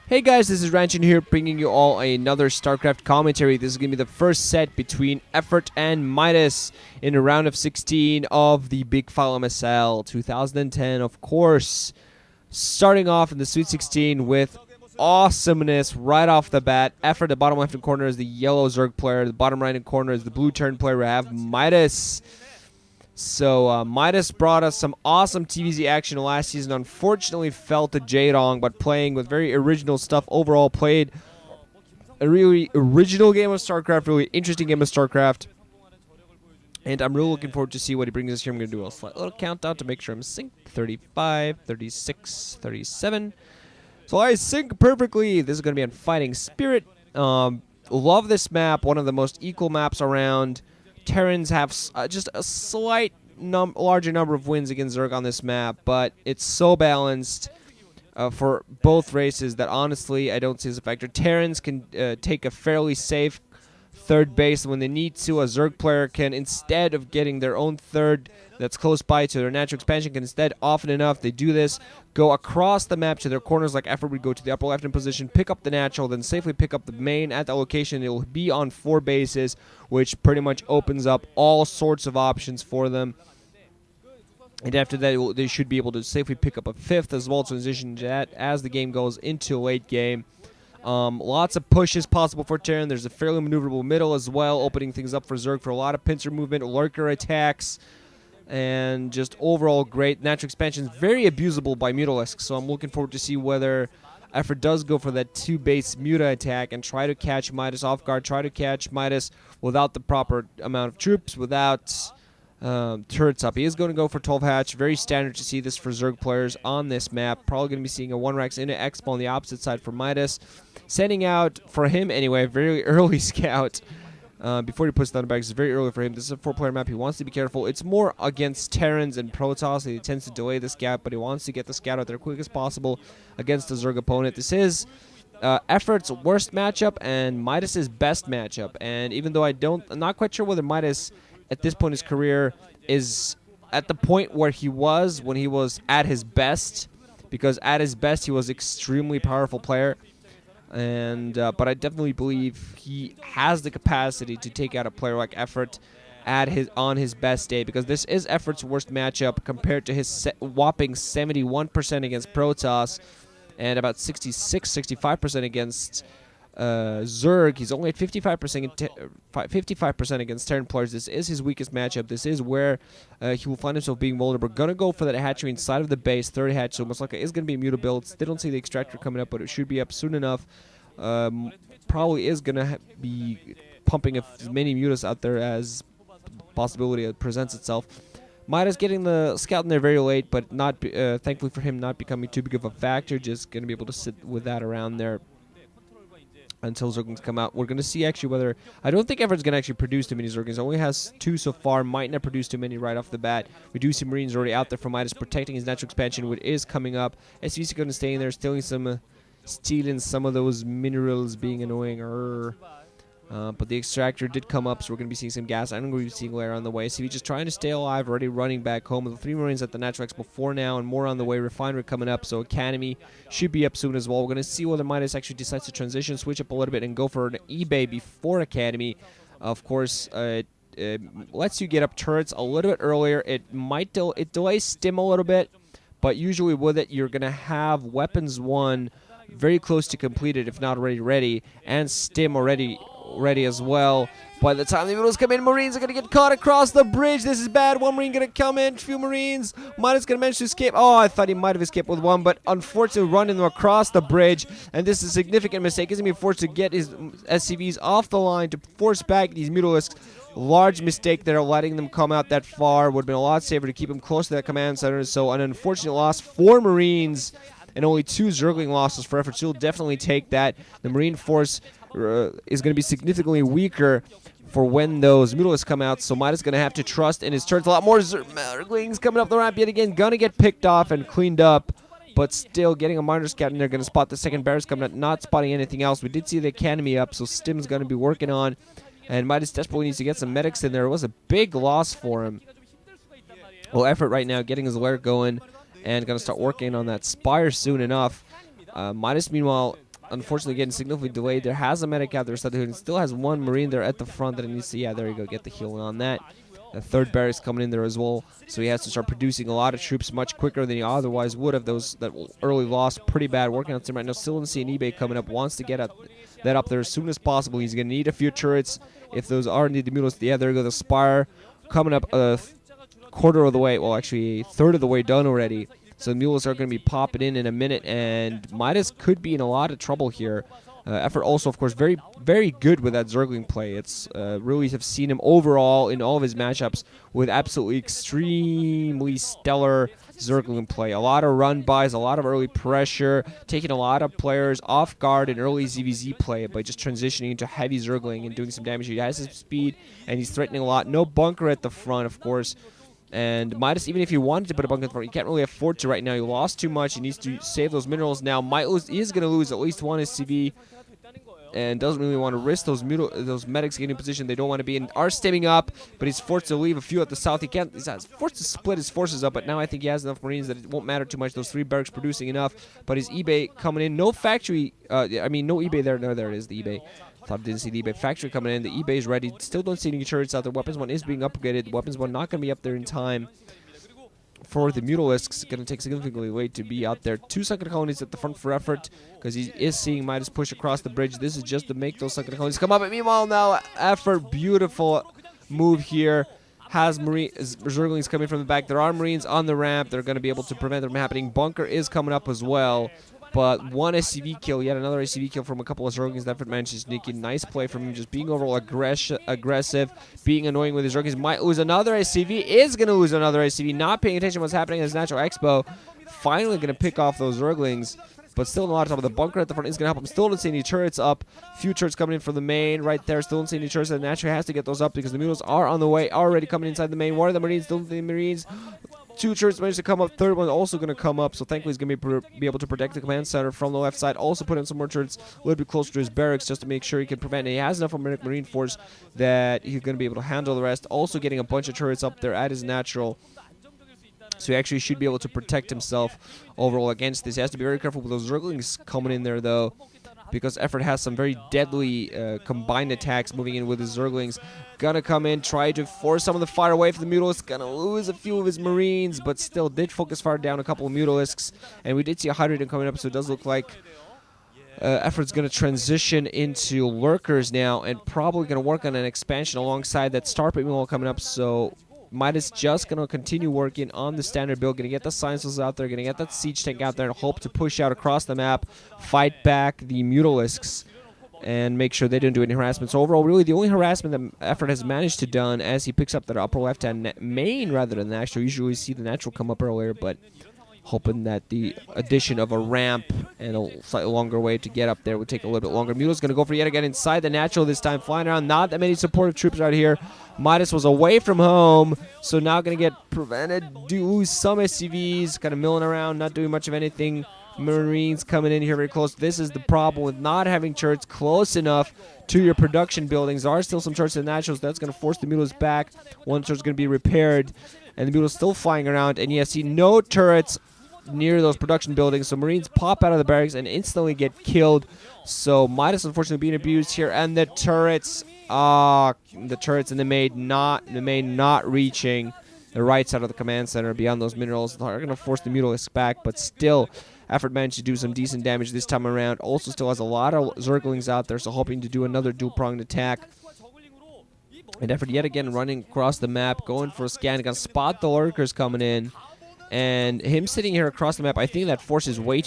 Hey guys, this is Ranchin here, bringing you all another StarCraft commentary. This is going to be the first set between Effort and Midas in a round of 16 of the Bigfile MSL 2010, of course. Starting off in the Sweet 16 with awesomeness right off the bat. Effort, the bottom left-hand corner is the yellow Zerg player. The bottom right-hand corner is the blue Terran player. We have Midas. So, Midas brought us some awesome TVZ action last season. Unfortunately, fell to Jaedong, but playing with very original stuff. Overall, played a really original game of StarCraft, really interesting game of StarCraft. And I'm really looking forward to see what he brings us here. I'm going to do a slight little countdown to make sure I'm synced. 35, 36, 37. So I sync perfectly. This is going to be on Fighting Spirit. Love this map. One of the most equal maps around. Terrans have just a slight larger number of wins against Zerg on this map, but it's so balanced for both races that honestly I don't see as a factor. Terrans can take a fairly safe third base when they need to. A Zerg player can, instead of getting their own third that's close by to their natural expansion, can instead, often enough, they do this, go across the map to their corners like Effort would go to the upper left-hand position, pick up the natural, then safely pick up the main at that location. It will be on 4 bases, which pretty much opens up all sorts of options for them. And after that, they should be able to safely pick up a 5th as well, transition to that as the game goes into late game. Lots of pushes possible for Terran. There's a fairly maneuverable middle as well, opening things up for Zerg for a lot of pincer movement, lurker attacks, and just overall great. Natural expansion is very abusable by Mutalisks, so I'm looking forward to see whether Effort does go for that 2-base Muta attack and try to catch Midas off guard, try to catch Midas without the proper amount of troops, without turrets up. He is going to go for 12 hatch. Very standard to see this for Zerg players on this map. Probably going to be seeing a 1-Rex into Expo on the opposite side for Midas. Sending out, for him anyway, a very early scout. Before he puts down the bags, it's very early for him. This is a 4-player map. He wants to be careful. It's more against Terrans and Protoss. He tends to delay the scout, but he wants to get the scout out there quick as possible against the Zerg opponent. This is Effort's worst matchup and Midas' best matchup. And even though I'm not quite sure whether Midas, at this point in his career, is at the point where he was when he was at his best, because at his best he was extremely powerful player. And but I definitely believe he has the capacity to take out a player like Effort on his best day, because this is Effort's worst matchup compared to his whopping 71% against Protoss and about 66-65% against Zerg. He's only at 55% against Terran players. This is his weakest matchup. This is where he will find himself being vulnerable. Gonna go for that hatchery inside of the base, 3rd hatch, so most likely is gonna be a Muta build. Still don't see the extractor coming up, but it should be up soon enough. Probably is gonna be pumping as many Mutas out there as possibility presents itself. Midas getting the scout in there very late, but not thankfully for him, not becoming too big of a factor. Just gonna be able to sit with that around there until Zerglings come out. We're going to see actually whether... I don't think Everett's going to actually produce too many Zerglings. Only has 2 so far. Might not produce too many right off the bat. We do see Marines already out there for Midas, protecting his natural expansion, which is coming up. SV's going to stay in there, stealing some of those minerals, being annoying. But the extractor did come up, so we're going to be seeing some gas. I'm going to be seeing Lair on the way. SV just trying to stay alive, already running back home. With 3 Marines at the Natural Expo 4 now, and more on the way. Refinery coming up, so Academy should be up soon as well. We're going to see whether Midas actually decides to transition, switch up a little bit, and go for an eBay before Academy. Of course, it lets you get up turrets a little bit earlier. It delays stim a little bit, but usually with it, you're going to have Weapons 1 very close to completed, if not already ready, and stim already ready as well. By the time the Mutas come in, Marines are going to get caught across the bridge. This is bad. 1 Marine going to come in, few Marines. Midas going to manage to escape. Oh, I thought he might have escaped with 1, but unfortunately running them across the bridge, and this is a significant mistake. He's going to be forced to get his SCVs off the line to force back these Mutalisks. Large mistake there, letting them come out that far. Would have been a lot safer to keep them close to that command center. So an unfortunate loss. 4 Marines and only 2 Zergling losses for Effort. She'll definitely take that. The Marine force is going to be significantly weaker for when those Mutalisks come out, so Midas is going to have to trust in his turns. A lot more Zerglings coming up the ramp yet again. Going to get picked off and cleaned up, but still getting a Miner Scout in there. Going to spot the second Bears coming out, not spotting anything else. We did see the Academy up, so Stim's going to be working on, and Midas desperately needs to get some medics in there. It was a big loss for him. Well, Effort right now getting his lair going and going to start working on that Spire soon enough. Midas, meanwhile, unfortunately getting significantly delayed. There has a medic out there, still has one Marine there at the front that it needs to, yeah, there you go, get the heal on that. The third barracks coming in there as well, so he has to start producing a lot of troops much quicker than he otherwise would have. Those that early loss, pretty bad. Working on him right now. Still didn't see an eBay coming up. Wants to get that up there as soon as possible. He's going to need a few turrets. If those are indeed the mules, yeah, there you go. The Spire coming up a quarter of the way. Well, actually, a third of the way done already. So the mules are going to be popping in a minute, and Midas could be in a lot of trouble here. Effort also, of course, very, very good with that Zergling play. It's really have seen him overall in all of his matchups with absolutely extremely stellar Zergling play. A lot of run buys, a lot of early pressure, taking a lot of players off guard in early ZVZ play by just transitioning into heavy Zergling and doing some damage. He has his speed, and he's threatening a lot. No bunker at the front, of course. And Midas, even if he wanted to put a bunker in front, he can't really afford to right now. He lost too much. He needs to save those minerals now. He is going to lose at least one SCV. And doesn't really want to risk those medics getting in position they don't want to be in. Are stemming up, but he's forced to leave a few at the south. He's forced to split his forces up, but now I think he has enough Marines that it won't matter too much. Those 3 barracks producing enough, but his eBay coming in. No factory, no eBay there. No, there it is, the eBay. Thought I didn't see the eBay factory coming in. The eBay is ready. Still don't see any turrets out there. Weapons 1 is being upgraded. Weapons 1 not going to be up there in time. For the Mutalisks, going to take significantly late to be out there. 2 sunken colonies at the front for effort because he is seeing Midas push across the bridge. This is just to make those sunken colonies come up. And meanwhile, now effort, beautiful move here. Has Zerglings coming from the back. There are Marines on the ramp. They're going to be able to prevent them from happening. Bunker is coming up as well. But 1 SCV kill, yet another SCV kill from a couple of Zerglings that Effort managed to sneak in. Nice play from him, just being overall aggressive, being annoying with his Zerglings. Might lose another SCV, is going to lose another SCV, not paying attention to what's happening in his natural expo. Finally going to pick off those Zerglings, but still in a lot of trouble. The bunker at the front is going to help him. Still don't see any turrets up. Few turrets coming in from the main right there. Still don't see any turrets, and naturally has to get those up because the mules are on the way, already coming inside the main. One of the Marines, still the Marines. 2 turrets managed to come up. Third one also going to come up. So thankfully he's going to be able to protect the command center from the left side. Also put in some more turrets a little bit closer to his barracks just to make sure he can prevent it. He has enough Marine force that he's going to be able to handle the rest. Also getting a bunch of turrets up there at his natural. So he actually should be able to protect himself overall against this. He has to be very careful with those Zerglings coming in there though, because Effort has some very deadly combined attacks moving in with his Zerglings. Gonna come in, try to force some of the fire away from the Mutalisks. Gonna lose a few of his Marines, but still did focus fire down a couple of Mutalisks. And we did see a Hydrogen coming up, so it does look like Effort's gonna transition into Lurkers now, and probably gonna work on an expansion alongside that Starpit Mule coming up. So Midas just going to continue working on the standard build, going to get the Sciences out there, going to get that Siege Tank out there, and hope to push out across the map, fight back the Mutalisks, and make sure they don't do any harassment. So overall, really the only harassment that Effort has managed to done as he picks up that upper left-hand main rather than the actual. Usually we see the natural come up earlier, but hoping that the addition of a ramp and a slightly longer way to get up there would take a little bit longer. Mutalis's going to go for yet again inside the natural this time, flying around. Not that many supportive troops out here. Midas was away from home, so now going to get prevented. Lose some SCVs, kind of milling around, not doing much of anything. Marines coming in here very close. This is the problem with not having turrets close enough to your production buildings. There are still some turrets in the naturals. That's going to force the Mutalisks back. One turret's going to be repaired, and the Mutalisks still flying around. And you see no turrets near those production buildings, so Marines pop out of the barracks and instantly get killed. So Midas unfortunately being abused here, and the turrets and the main not reaching the right side of the command center beyond those minerals. They're going to force the Mutalisks back, but still Effort managed to do some decent damage this time around. Also still has a lot of Zerglings out there, so hoping to do another dual-pronged attack. And Effort yet again running across the map, going for a scan, going to spot the Lurkers coming in. And him sitting here across the map, I think that forces way